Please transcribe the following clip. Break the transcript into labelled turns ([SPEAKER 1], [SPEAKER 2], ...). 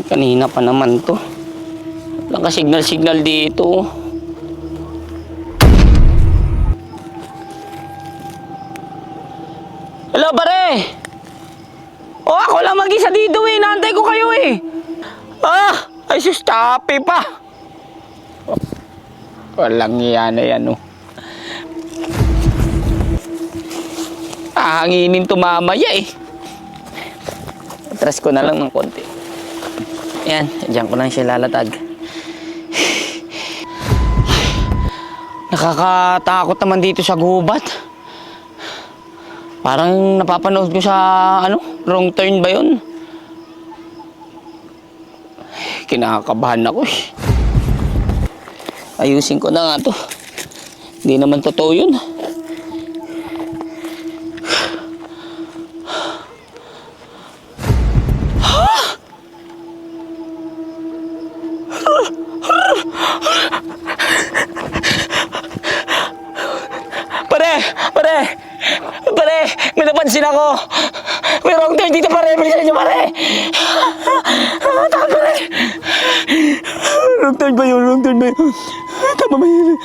[SPEAKER 1] Kanina pa naman to. Walang ka-signal-signal dito. Hello, pare! Oh, ako lang mag-isa dito eh. Naantay ko kayo eh. Ay sus, tapi pa. Oh, walang yan na yan oh. Hanginin to mamaya eh. Atras ko na lang ng konti. Yan, dyan ko lang siya lalatag. Nakakatakot naman dito sa gubat. Parang napapanood ko sa, wrong turn ba yun? Kinakabahan ako eh. Ayusin ko na nga to. Hindi naman totoo yun. Pare, may napansin ako. May wrong turn dito, pare. Bilisan niyo, pare. Tama, pare. Wrong turn ba yun? Tama ba yun?